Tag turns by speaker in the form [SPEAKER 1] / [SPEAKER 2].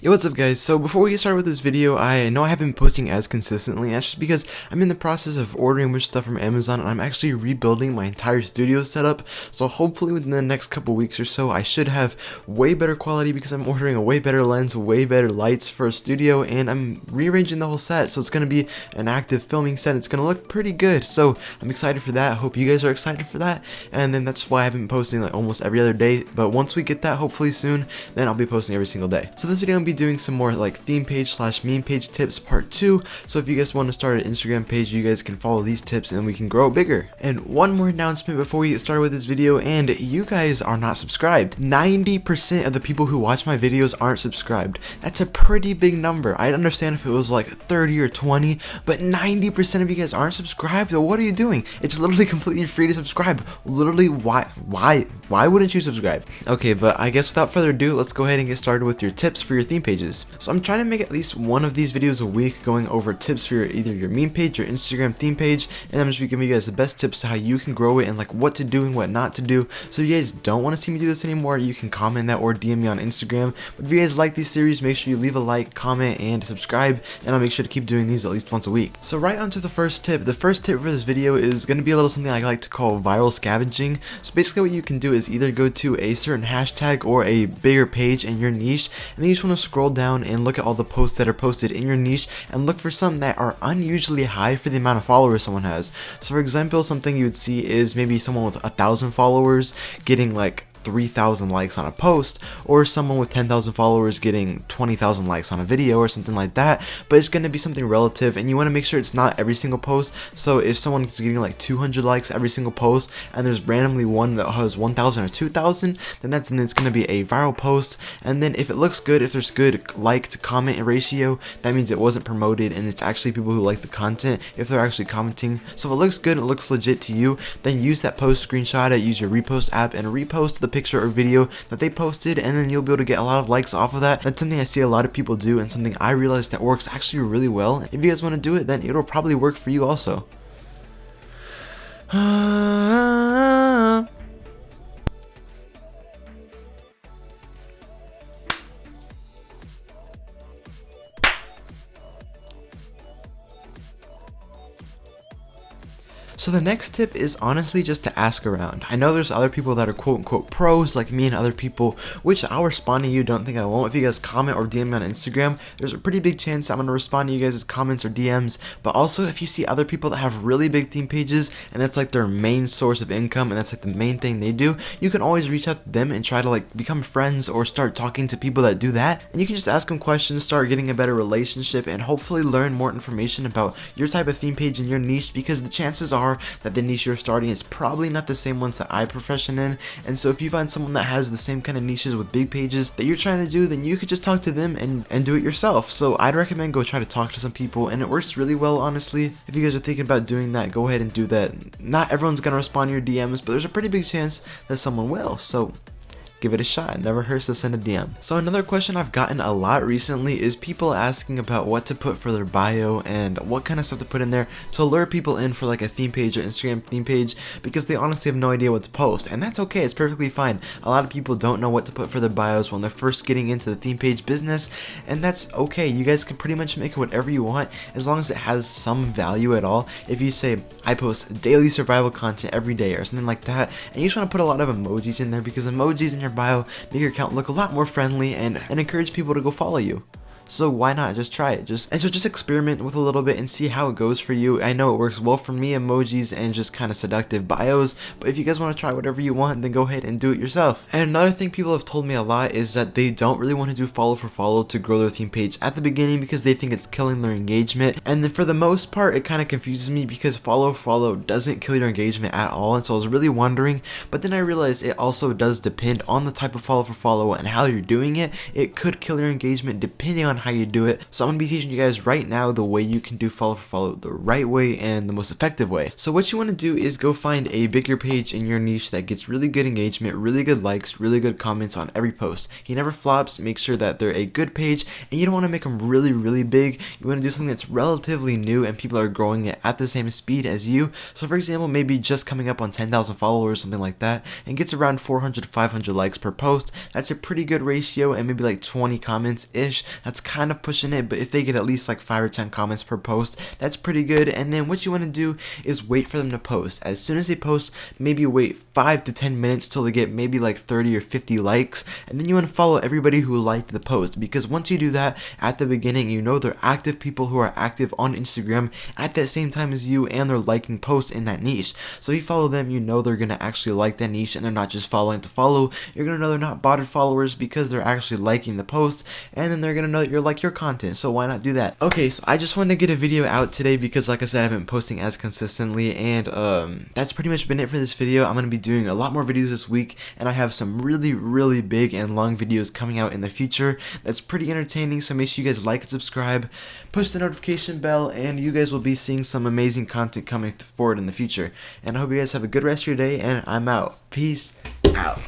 [SPEAKER 1] Yo, what's up guys? So before we get started with this video, I know I haven't been posting as consistently. That's just because I'm in the process of ordering a bunch of stuff from Amazon and I'm actually rebuilding my entire studio setup. So hopefully within the next couple weeks or so, I should have way better quality because I'm ordering a way better lens, way better lights for a studio, and I'm rearranging the whole set. So it's going to be an active filming set. It's going to look pretty good. So I'm excited for that. I hope you guys are excited for that. And then that's why I haven't been posting like almost every other day. But once we get that hopefully soon, then I'll be posting every single day. So this video I'm going to be doing some more like theme page slash meme page tips part 2. So if you guys want to start an Instagram page, you guys can follow these tips and we can grow bigger. And one more announcement before we get started with this video, and you guys are not subscribed. 90% of the people who watch my videos aren't subscribed. That's a pretty big number. I'd understand if it was like 30 or 20, but 90% of you guys aren't subscribed. So what are you doing? It's literally completely free to subscribe. Literally, why wouldn't you subscribe? Okay, but I guess without further ado, let's go ahead and get started with your tips for your theme pages. So I'm trying to make at least one of these videos a week going over tips for either your meme page or Instagram theme page, and I'm just giving you guys the best tips to how you can grow it and like what to do and what not to do. So if you guys don't want to see me do this anymore, you can comment that or DM me on Instagram. But if you guys like these series, make sure you leave a like, comment, and subscribe, and I'll make sure to keep doing these at least once a week. So right onto the first tip. The first tip for this video is going to be a little something I like to call viral scavenging. So basically what you can do is either go to a certain hashtag or a bigger page in your niche, and then you just want to scroll down and look at all the posts that are posted in your niche and look for some that are unusually high for the amount of followers someone has. So for example, something you would see is maybe someone with 1,000 followers getting like 3,000 likes on a post, or someone with 10,000 followers getting 20,000 likes on a video or something like that. But it's going to be something relative, and you want to make sure it's not every single post. So if someone's getting like 200 likes every single post and there's randomly one that has 1,000 or 2,000, then it's going to be a viral post. And then if it looks good, if there's good like to comment ratio, that means it wasn't promoted and it's actually people who like the content if they're actually commenting. So if it looks good, it looks legit to you, then use that post, screenshot it, use your repost app and repost the picture or video that they posted, and then you'll be able to get a lot of likes off of that. That's something I see a lot of people do and something I realized that works actually really well. If you guys want to do it, then it'll probably work for you also. So the next tip is honestly just to ask around. I know there's other people that are quote unquote pros like me and other people, which I'll respond to you, don't think I won't. If you guys comment or DM me on Instagram, there's a pretty big chance I'm going to respond to you guys' comments or DMs. But also if you see other people that have really big theme pages and that's like their main source of income and that's like the main thing they do, you can always reach out to them and try to like become friends or start talking to people that do that. And you can just ask them questions, start getting a better relationship, and hopefully learn more information about your type of theme page and your niche, because the chances are that the niche you're starting is probably not the same ones that I profession in. And so if you find someone that has the same kind of niches with big pages that you're trying to do, then you could just talk to them and do it yourself. So I'd recommend go try to talk to some people, and it works really well, honestly. If you guys are thinking about doing that, go ahead and do that. Not everyone's gonna respond to your DMs, but there's a pretty big chance that someone will. So give it a shot. It never hurts to send a DM. So another question I've gotten a lot recently is people asking about what to put for their bio and what kind of stuff to put in there to lure people in for like a theme page or Instagram theme page, because they honestly have no idea what to post. And that's okay, it's perfectly fine. A lot of people don't know what to put for their bios when they're first getting into the theme page business, and that's okay. You guys can pretty much make it whatever you want as long as it has some value at all. If you say, I post daily survival content every day or something like that, and you just want to put a lot of emojis in there, because emojis in your bio make your account look a lot more friendly and encourage people to go follow you. So why not just try it? Just experiment with a little bit and see how it goes for you. I know it works well for me, emojis and just kind of seductive bios, but if you guys want to try whatever you want, then go ahead and do it yourself. And another thing people have told me a lot is that they don't really want to do follow for follow to grow their theme page at the beginning because they think it's killing their engagement. And then for the most part, it kind of confuses me because follow for follow doesn't kill your engagement at all. And so I was really wondering, but then I realized it also does depend on the type of follow for follow and how you're doing it. It could kill your engagement depending on how you do it. So I'm gonna be teaching you guys right now the way you can do follow for follow the right way and the most effective way. So what you want to do is go find a bigger page in your niche that gets really good engagement, really good likes, really good comments on every post. He never flops. Make sure that they're a good page, and you don't want to make them really big. You want to do something that's relatively new and people are growing it at the same speed as you. So for example, maybe just coming up on 10,000 followers, something like that, and gets around 400 to 500 likes per post. That's a pretty good ratio, and maybe like 20 comments ish. That's kind of pushing it, but if they get at least like 5 or 10 comments per post, that's pretty good. And then what you want to do is wait for them to post. As soon as they post, maybe wait 5 to 10 minutes till they get maybe like 30 or 50 likes, and then you want to follow everybody who liked the post, because once you do that at the beginning, you know they're active people who are active on Instagram at that same time as you, and they're liking posts in that niche. So you follow them, you know they're gonna actually like that niche, and they're not just following to follow. You're gonna know they're not botted followers because they're actually liking the post, and then they're gonna know that you're like your content. So why not do that? Okay, so I just wanted to get a video out today because, like I said, I haven't been posting as consistently, and that's pretty much been it for this video. I'm gonna be doing a lot more videos this week, and I have some really big and long videos coming out in the future that's pretty entertaining. So make sure you guys like and subscribe, push the notification bell, and you guys will be seeing some amazing content coming forward in the future. And I hope you guys have a good rest of your day, and I'm out. Peace out.